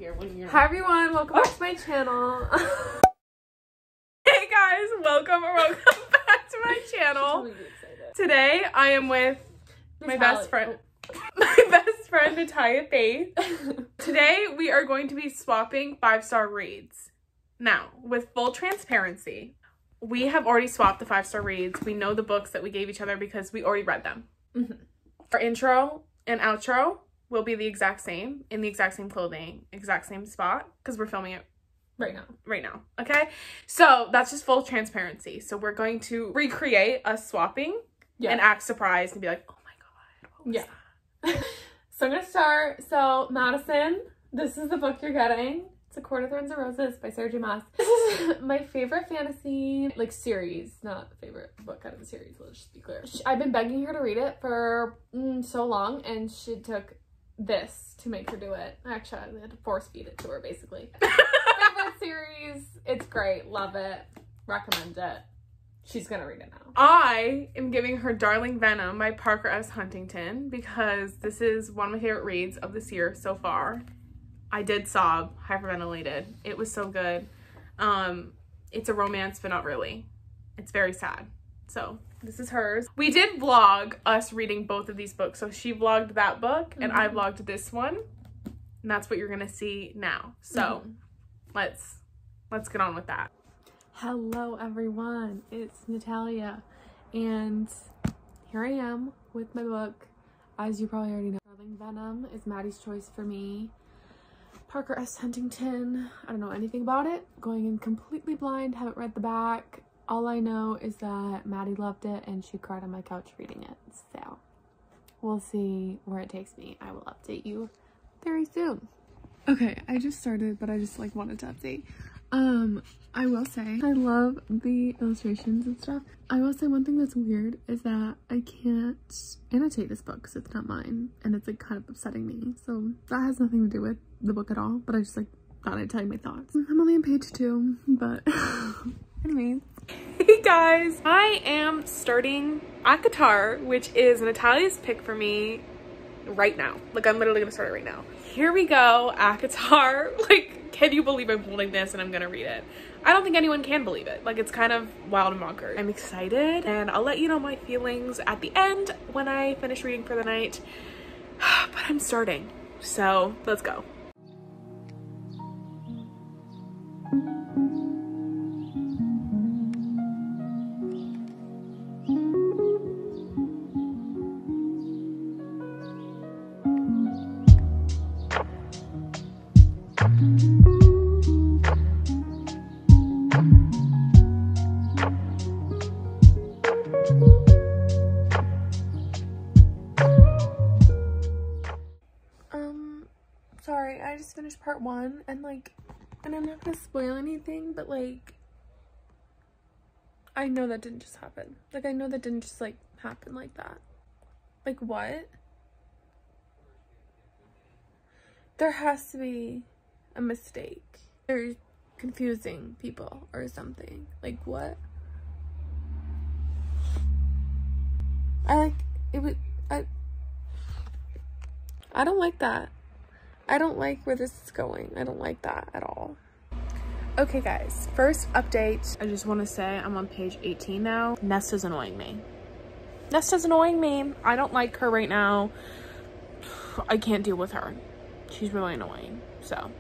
here when you're... Hi everyone, welcome back to my channel. Hey guys, welcome back to my channel. Today I am with my best friend, Natalia Faith. Today we are going to be swapping 5-star reads. Now, with full transparency, we have already swapped the 5-star reads. We know the books that we gave each other because we already read them. Our intro and outro will be the exact same, in the exact same clothing, exact same spot, because we're filming it right now, okay? So that's just full transparency. So we're going to recreate us swapping and act surprised and be like, oh my god, what was that? So I'm gonna start. So Madison, this is the book you're getting. It's A Court of Thorns and Roses by Sarah J. Maas. This is my favorite fantasy, like, series, not favorite book out of the series, let's just be clear. I've been begging her to read it for so long, and she took this to make her do it. Actually, I had to force feed it to her, basically. Favorite series. It's great. Love it. Recommend it. She's gonna read it now. I am giving her Darling Venom by Parker S. Huntington because this is one of my favorite reads of this year so far. I did sob, hyperventilated. It was so good. It's a romance, but not really. It's very sad. So this is hers. We did vlog us reading both of these books. So she vlogged that book and I vlogged this one. And that's what you're gonna see now. So let's get on with that. Hello everyone, it's Natalia, and here I am with my book. As you probably already know, Darling Venom is Maddie's choice for me. Parker S. Huntington, I don't know anything about it. Going in completely blind, haven't read the back. All I know is that Maddie loved it and she cried on my couch reading it. So we'll see where it takes me. I will update you very soon. Okay, I just started, but I just like wanted to update. I will say I love the illustrations and stuff. I will say one thing that's weird is that I can't annotate this book because it's not mine, and it's like kind of upsetting me. So that has nothing to do with the book at all, but I just like thought I'd tell you my thoughts. I'm only on page 2, but anyways. Hey guys, I am starting ACOTAR, which is Natalia's pick for me right now. Like, I'm literally gonna start it right now. Here we go, ACOTAR. Like, can you believe I'm holding this and I'm gonna read it? I don't think anyone can believe it. Like, it's kind of wild and bonkers. I'm excited, and I'll let you know my feelings at the end when I finish reading for the night. But I'm starting, so let's go. Sorry, I just finished part 1, and like, and I'm not gonna spoil anything, but like, I know that didn't just happen. Like, I know that didn't just like happen like that. Like, what? There has to be a mistake. They're confusing people or something. Like, what? I don't like that. I don't like where this is going. I don't like that at all. Okay guys, first update. I just want to say I'm on page 18 now. Nesta's annoying me. Nesta's annoying me. I don't like her right now. I can't deal with her. She's really annoying, so.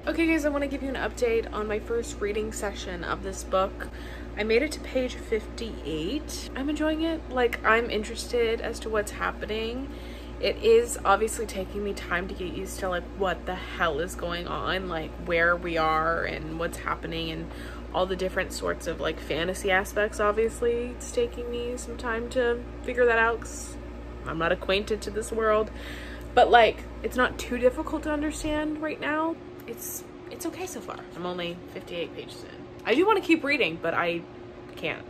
Okay guys, I want to give you an update on my first reading session of this book. I made it to page 58. I'm enjoying it. Like, I'm interested as to what's happening. It is obviously taking me time to get used to like what the hell is going on, like where we are and what's happening and all the different sorts of like fantasy aspects. Obviously it's taking me some time to figure that out because I'm not acquainted to this world, but like it's not too difficult to understand right now. It's okay so far. I'm only 58 pages in. I do want to keep reading, but I can't.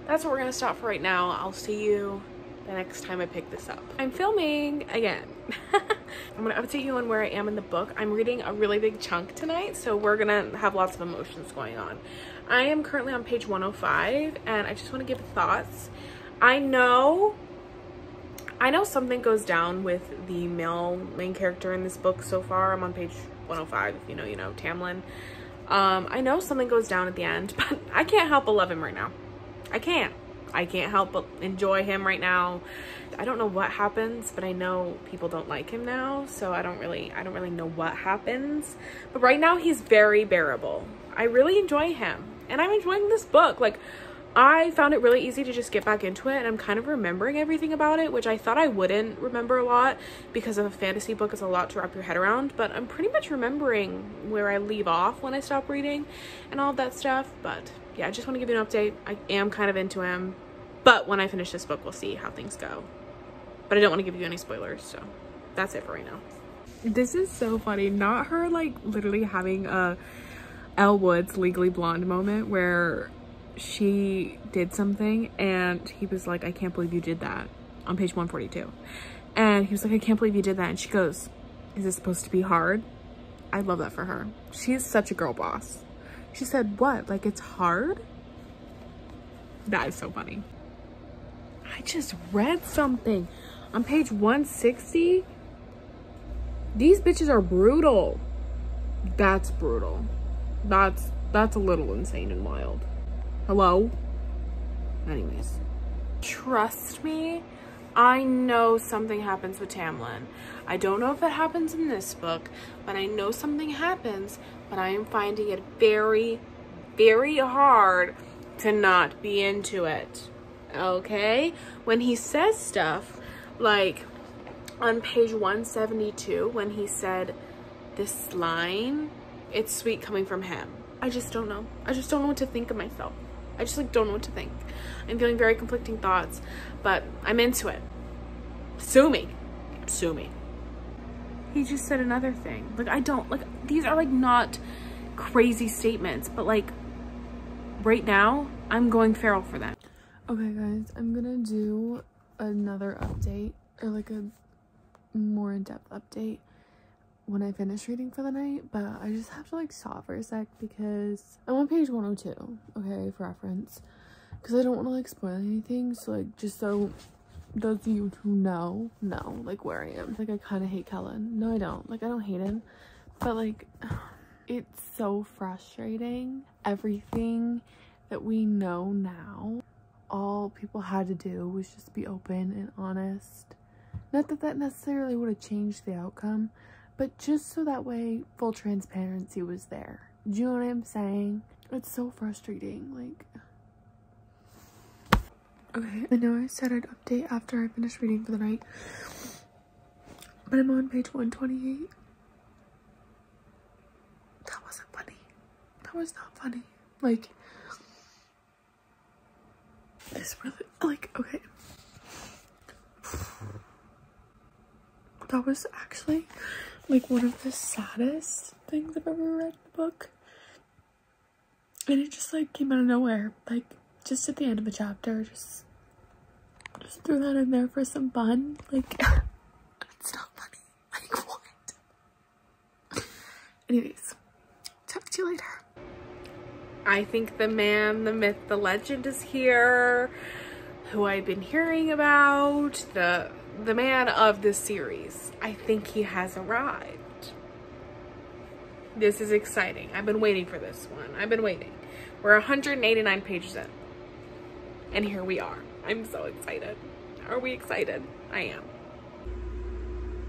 That's what we're gonna stop for right now. I'll see you the next time I pick this up. I'm filming again. I'm gonna update you on where I am in the book. I'm reading a really big chunk tonight, so we're gonna have lots of emotions going on. I am currently on page 105, and I just want to give thoughts. I know I know something goes down with the male main character in this book so far. I'm on page 105, if you know, Tamlin. I know something goes down at the end, but I can't help but love him right now. I can't help but enjoy him right now. I don't know what happens, but I know people don't like him now, so I don't really know what happens. But right now he's very bearable. I really enjoy him, and I'm enjoying this book. Like, I found it really easy to just get back into it, and I'm kind of remembering everything about it, which I thought I wouldn't remember a lot because of a fantasy book is a lot to wrap your head around, but I'm pretty much remembering where I leave off when I stop reading and all of that stuff. But yeah, I just want to give you an update. I am kind of into him, but when I finish this book, we'll see how things go. But I don't want to give you any spoilers, so that's it for right now. This is so funny. Not her, like, literally having a Elle Woods Legally Blonde moment where she did something and he was like, I can't believe you did that, on page 142. And he was like, I can't believe you did that. And she goes, is it supposed to be hard? I love that for her. She is such a girl boss. She said, what? Like, it's hard? That is so funny. I just read something on page 160. These bitches are brutal. That's brutal. That's a little insane and wild. Hello? Anyways. Trust me, I know something happens with Tamlin. I don't know if it happens in this book, but I know something happens, but I am finding it very, very hard to not be into it. Okay? When he says stuff, like on page 172, when he said this line, it's sweet coming from him. I just don't know. I just don't know what to think of myself. I just, like, don't know what to think. I'm feeling very conflicting thoughts, but I'm into it. Sue me. Sue me. He just said another thing. Like, I don't, like, these are, like, not crazy statements, but, like, right now, I'm going feral for them. Okay, guys, I'm gonna do another update, or, like, a more in-depth update when I finish reading for the night, but I just have to, like, stop for a sec because I'm on page 102, okay, for reference, because I don't want to, like, spoil anything. So, like, just so those of you who know like where I am. Like, I kind of hate Kellen. No, I don't. Like, I don't hate him, but, like, it's so frustrating. Everything that we know now, all people had to do was just be open and honest. Not that that necessarily would have changed the outcome, but just so that way full transparency was there. Do you know what I'm saying? It's so frustrating. Like, okay, I know I said I'd update after I finish reading for the night, but I'm on page 128. That wasn't funny. That was not funny. Like, this really, like, okay. That was actually, like, one of the saddest things I've ever read in a book. And it just, like, came out of nowhere. Like, just at the end of a chapter, just threw that in there for some fun. Like, it's not funny. Like, what? Anyways, talk to you later. I think the man, the myth, the legend is here, who I've been hearing about, the man of this series. I think he has arrived. This is exciting. I've been waiting for this one. I've been waiting. We're 189 pages in, and here we are. I'm so excited. Are we excited? I am.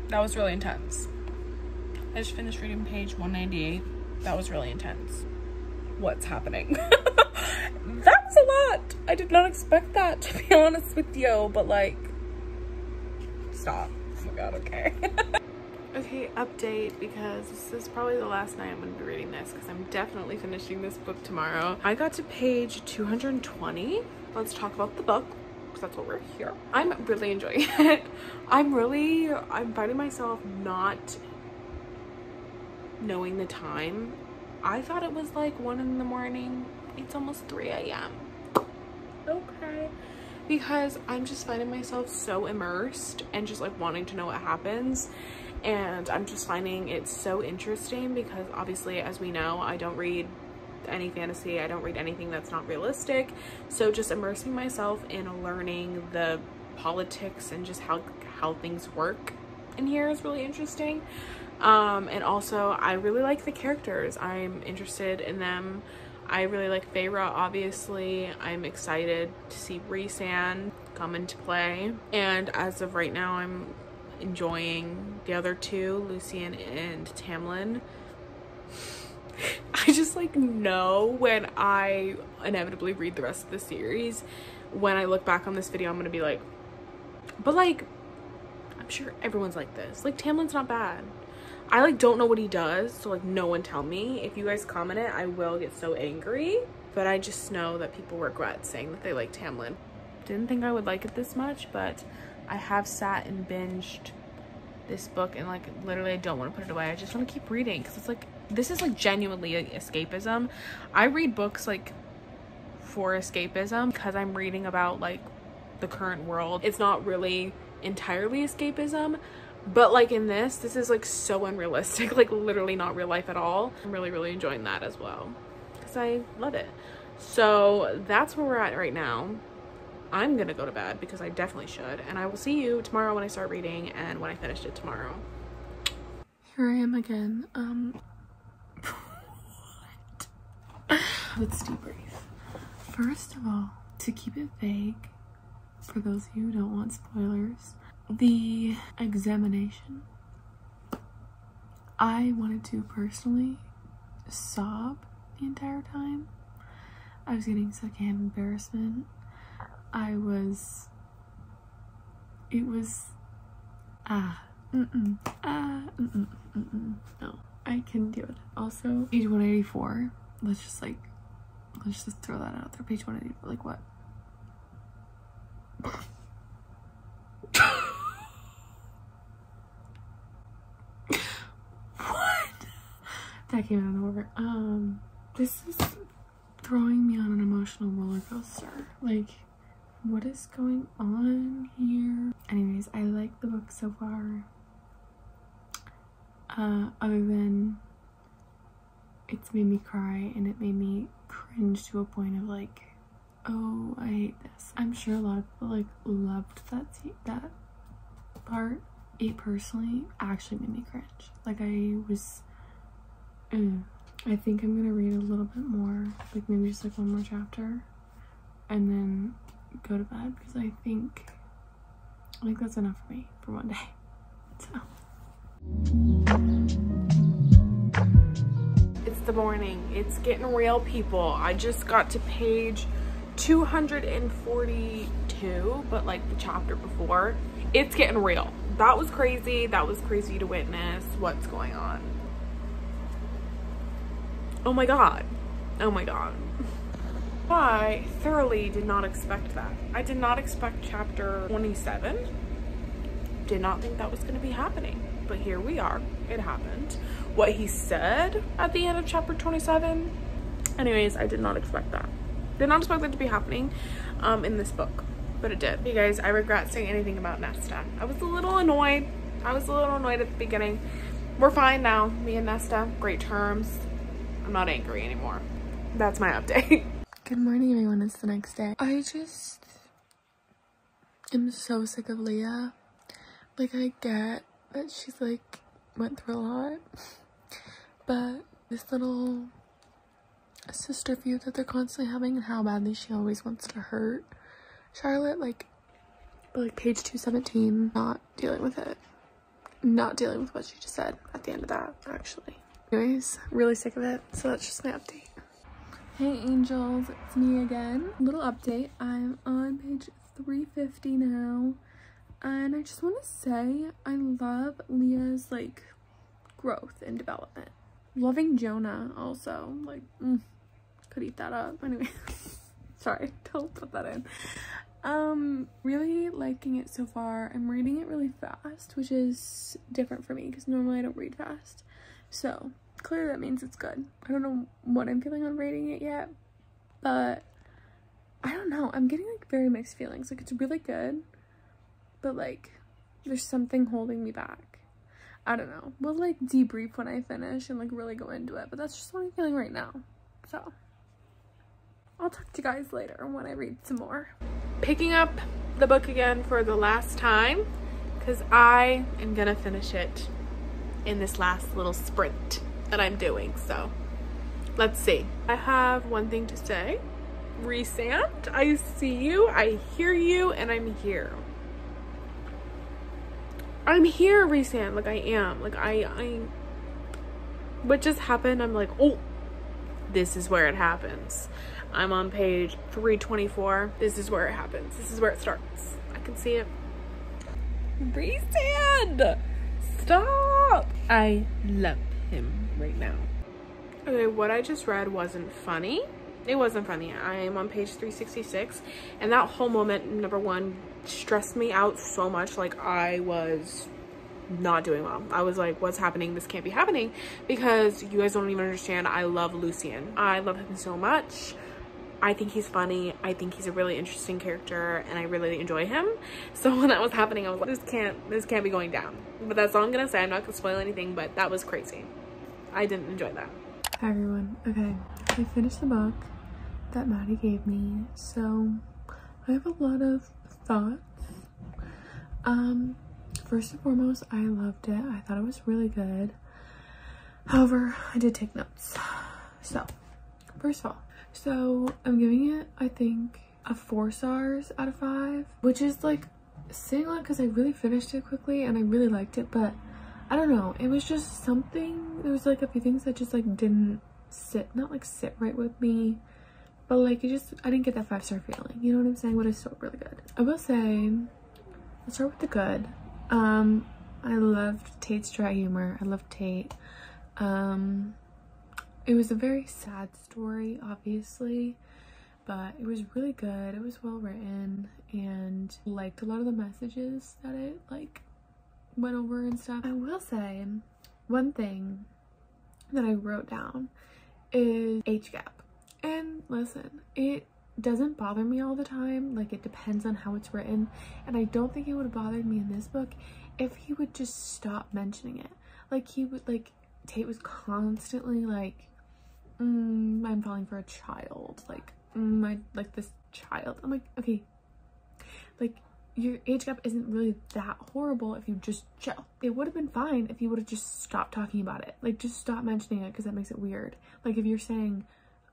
That was really intense. I just finished reading page 198. That was really intense. What's happening? That was a lot. I did not expect that, to be honest with you, but, like, stop. Oh my god, okay. Okay, update, because this is probably the last night I'm going to be reading this, because I'm definitely finishing this book tomorrow. I got to page 220. Let's talk about the book, because that's what we're here. I'm really enjoying it. I'm finding myself not knowing the time. I thought it was like 1 in the morning. It's almost 3 a.m. Okay. Because I'm just finding myself so immersed and just, like, wanting to know what happens. And I'm just finding it so interesting because, obviously, as we know, I don't read any fantasy. I don't read anything that's not realistic. So just immersing myself in learning the politics and just how how things work in here is really interesting. And also I really like the characters. I'm interested in them. I really like Feyre, obviously. I'm excited to see Rhysand come into play. And as of right now, I'm enjoying the other two, Lucien and Tamlin. I just like know when I inevitably read the rest of the series, when I look back on this video, I'm gonna be like, but like, I'm sure everyone's like this. Like, Tamlin's not bad. I like don't know what he does, so like no one tell me. If you guys comment it, I will get so angry. But I just know that people regret saying that they like Tamlin. Didn't think I would like it this much, but I have sat and binged this book, and like literally I don't want to put it away. I just want to keep reading because it's like, this is like genuinely like escapism. I read books like for escapism because I'm reading about like the current world. It's not really entirely escapism, but like in this is like so unrealistic, like literally not real life at all. I'm really enjoying that as well because I love it. So that's where we're at right now. I'm gonna go to bed because I definitely should, and I will see you tomorrow when I start reading and when I finished it tomorrow. Here I am again. Let's debrief. First of all, to keep it vague, for those of you who don't want spoilers, the examination, I wanted to personally sob the entire time. I was getting secondhand embarrassment. No, I couldn't deal with it. Also, page 184, let's just throw that out there. Page 184, like what? What? That came out of nowhere. This is throwing me on an emotional roller coaster. Like, what is going on here? Anyways, I like the book so far. Other than it's made me cry and it made me cringe to a point of like, oh, I hate this. I'm sure a lot of people like loved that part. It personally actually made me cringe. Like I was, I think I'm gonna read a little bit more, like maybe just like one more chapter and then go to bed because I think that's enough for me for one day. So it's the morning. It's getting real, people. I just got to page 242, but like the chapter before. It's getting real. That was crazy. That was crazy to witness. What's going on? Oh my god. Oh my god. I thoroughly did not expect that. I did not expect chapter 27. Did not think that was going to be happening. But here we are. It happened. What he said at the end of chapter 27. Anyways, I did not expect that. Did not expect that to be happening in this book. But it did. You guys, I regret saying anything about Nesta. I was a little annoyed. at the beginning. We're fine now. Me and Nesta, great terms. I'm not angry anymore. That's my update. Good morning, everyone. It's the next day. I just am so sick of Leah. Like, I get that she's like went through a lot, but this little sister feud that they're constantly having and how badly she always wants to hurt Charlotte, like page 217, not dealing with it. Not dealing with what she just said at the end of that, actually. Anyways, really sick of it, so that's just my update. Hey angels, it's me again. Little update. I'm on page 350 now, and I just want to say I love Leah's like growth and development. Loving Jonah also, like could eat that up. Anyway, sorry, don't put that in. Really liking it so far. I'm reading it really fast, which is different for me because normally I don't read fast, so clearly that means it's good. I don't know what I'm feeling on rating it yet, but I don't know. I'm getting like very mixed feelings. Like, it's really good, but like there's something holding me back. I don't know. We'll like debrief when I finish and like really go into it, but that's just what I'm feeling right now. So I'll talk to you guys later when I read some more. Picking up the book again for the last time because I am gonna finish it in this last little sprint that I'm doing. So let's see. I have one thing to say. Resand, I see you, I hear you, and I'm here. I'm here, Resand. Like, I am. Like, I what just happened? I'm like, oh, this is where it happens. I'm on page 324. This is where it happens. This is where it starts. I can see it. Resand! Stop! I love him right now. Okay, what I just read wasn't funny. It wasn't funny. I am on page 366, and that whole moment, number one, stressed me out so much. Like, I was not doing well. I was like, what's happening? This can't be happening, because you guys don't even understand. I love Lucien. I love him so much. I think he's funny. I think he's a really interesting character, and I really enjoy him. So when that was happening, I was like, this can't be going down. But that's all I'm gonna say. I'm not gonna spoil anything, but that was crazy. I didn't enjoy that. Hi everyone. Okay, I finished the book that Maddie gave me, so I have a lot of thoughts. First and foremost, I loved it. I thought it was really good. However, I did take notes. So, first of all, so I'm giving it, I think, a 4 stars out of 5, which is like saying a lot because I really finished it quickly and I really liked it, but I don't know, it was just something, there was like a few things that just like didn't not like sit right with me, but like I didn't get that 5-star feeling, you know what I'm saying? But it's still really good. I will say, let's start with the good. I loved Tate's dry humor. I loved Tate. It was a very sad story, obviously, but it was really good. It was well written, and liked a lot of the messages that it like went over and stuff. I will say one thing that I wrote down is age gap. And listen, it doesn't bother me all the time. Like, it depends on how it's written, and I don't think it would have bothered me in this book if he would just stop mentioning it. Like, he would, like, Tate was constantly like, I'm falling for a child, like, I like this child. I'm like, okay, like, your age gap isn't really that horrible if you just chill. It would have been fine if you would have just stopped talking about it. Like, just stop mentioning it, because that makes it weird. Like, if you're saying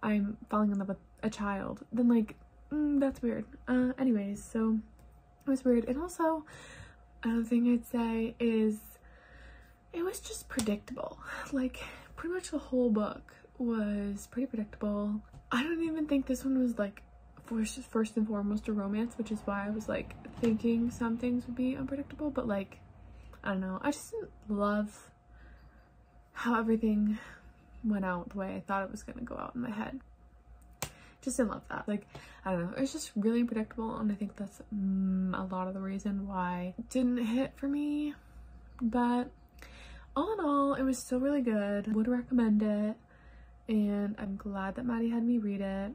I'm falling in love with a child, then like, that's weird. Anyways, so it was weird. And also, another thing I'd say is it was just predictable. Like, pretty much the whole book was pretty predictable. I don't even think this one was like first and foremost a romance, which is why I was like thinking some things would be unpredictable, but like, I don't know, I just didn't love how everything went out the way I thought it was gonna go out in my head. Just didn't love that. Like, I don't know, it was just really unpredictable, and I think that's a lot of the reason why it didn't hit for me. But all in all, it was still really good. Would recommend it, and I'm glad that Maddie had me read it.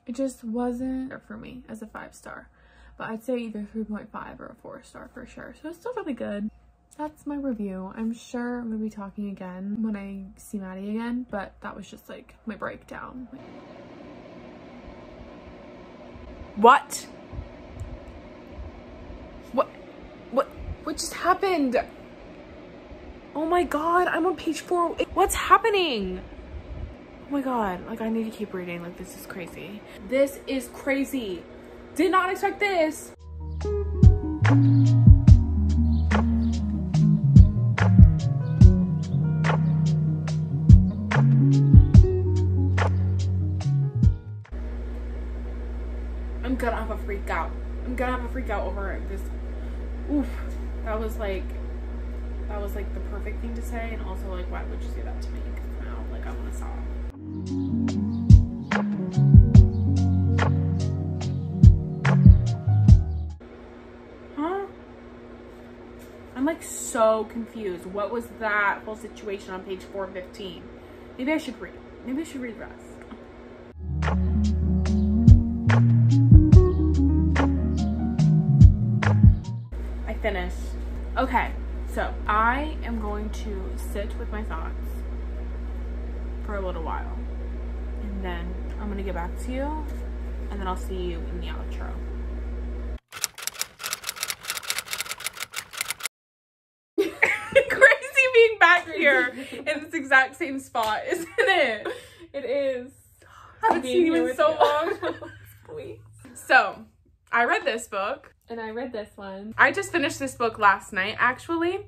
It just wasn't for me as a 5-star, but I'd say either 3.5 or a 4-star for sure. So it's still really good. That's my review. I'm sure I'm gonna be talking again when I see Maddie again, but that was just like my breakdown. What just happened? Oh my god, I'm on page 4. What's happening? Oh my god, like, I need to keep reading. Like, this is crazy. This is crazy. Did not expect this. I'm gonna have a freak out. I'm gonna have a freak out over this. Oof, that was like the perfect thing to say, and also like, why would you say that to me? Because now, like, I want to sob. Huh? I'm like so confused. What was that whole situation on page 415? Maybe I should read. Maybe I should read the rest. Finished. Okay, so I am going to sit with my thoughts for a little while, and then I'm gonna get back to you, and then I'll see you in the outro. here in this exact same spot, isn't it? It is. I haven't seen you in so long. Sweet. So, I read this book. And I read this one. I just finished this book last night, actually.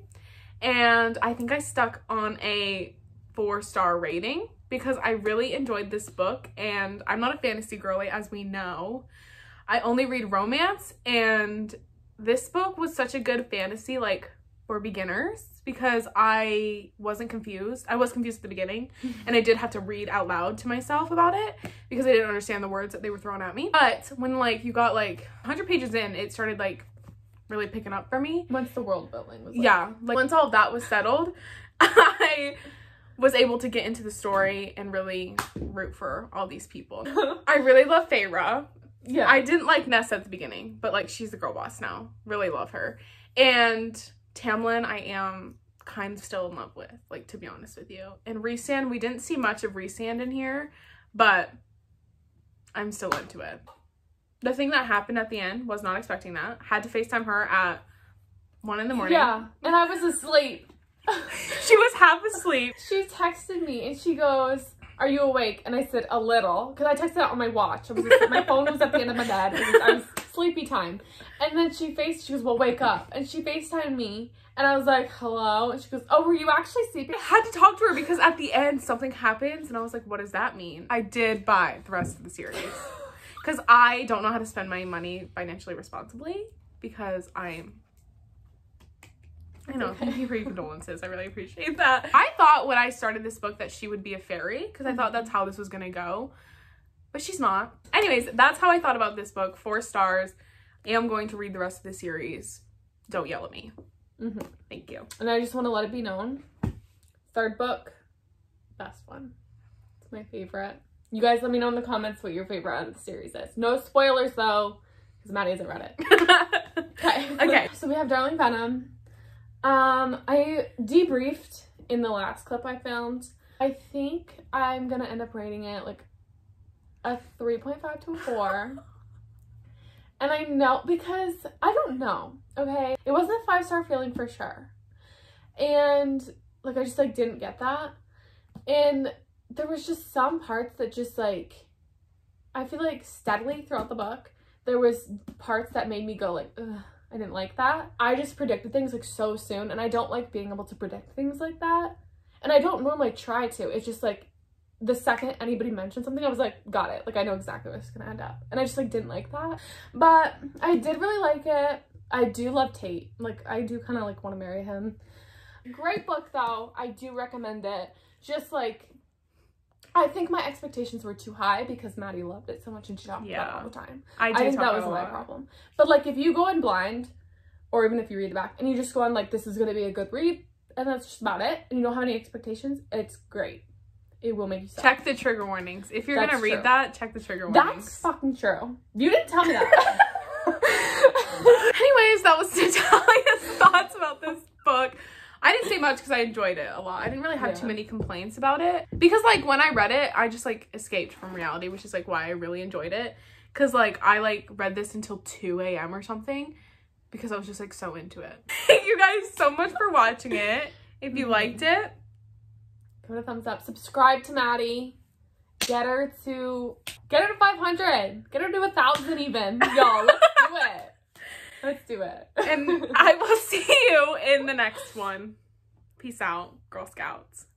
And I think I stuck on a 4-star rating because I really enjoyed this book. And I'm not a fantasy girly, as we know. I only read romance. And this book was such a good fantasy, like, for beginners. Because I wasn't confused. I was confused at the beginning. And I did have to read out loud to myself about it. Because I didn't understand the words that they were throwing at me. But when, like, you got, like, 100 pages in, it started, like, really picking up for me. Once the world building was, like... Yeah. Like, once all of that was settled, I was able to get into the story and really root for all these people. I really love Feyre. Yeah. I didn't like Ness at the beginning. But, like, she's the girl boss now. Really love her. And... Tamlin, I am kind of still in love with, like, to be honest with you. And Rhysand, we didn't see much of Rhysand in here, but I'm still into it. The thing that happened at the end, was not expecting that. Had to FaceTime her at 1 in the morning. Yeah, and I was asleep. She was half asleep. She texted me and she goes, "Are you awake?" And I said, "A little," because I texted it on my watch. My phone was at the end of my bed. I was sleepy time. And then she goes, "Well, wake up." And she FaceTimed me. And I was like, "Hello?" And she goes, "Oh, were you actually sleeping?" I had to talk to her because at the end something happens. And I was like, what does that mean? I did buy the rest of the series. Because I don't know how to spend my money financially responsibly. Because I know. Thank you for your condolences. I really appreciate that. I thought when I started this book that she would be a fairy. Because I thought that's how this was going to go. But she's not. Anyways, that's how I thought about this book. 4 stars. I am going to read the rest of the series. Don't yell at me. Thank you. And I just want to let it be known. 3rd book. Best one. It's my favorite. You guys let me know in the comments what your favorite out of the series is. No spoilers though. Because Maddie hasn't read it. Okay. So we have Darling Venom. I debriefed in the last clip I filmed. I think I'm gonna end up rating it like a 3.5 to a 4. And I know, because I don't know, okay? It wasn't a 5-star feeling for sure. And like, I just like didn't get that. And there was just some parts that just like, I feel like steadily throughout the book, there was parts that made me go like, ugh, I didn't like that. I just predicted things like so soon, and I don't like being able to predict things like that. And I don't normally try to. It's just like, the second anybody mentioned something, I was like, got it. Like, I know exactly where it's gonna end up. And I just like didn't like that. But I did really like it. I do love Tate. Like, I do kind of like want to marry him. Great book though. I do recommend it. Just like, I think my expectations were too high because Maddie loved it so much and she talked about it all the time. I think that was my problem. But like, if you go in blind, or even if you read the back and you just go on like, this is gonna be a good read, and that's just about it, and you don't have any expectations, it's great. It will make you sad. Check the trigger warnings. If you're gonna read that, check the trigger warnings. That's fucking true. You didn't tell me that. Anyways, that was Natalia's thoughts about this book. I didn't say much because I enjoyed it a lot. I didn't really have too many complaints about it. Because, like, when I read it, I just, like, escaped from reality, which is, like, why I really enjoyed it. Because, like, I, like, read this until 2 a.m. or something. Because I was just, like, so into it. Thank you guys so much for watching it. If you liked it, give it a thumbs up. Subscribe to Maddie. Get her to 500. Get her to 1,000 even. Yo, let's do it. Let's do it. And I will see you in the next one. Peace out, Girl Scouts.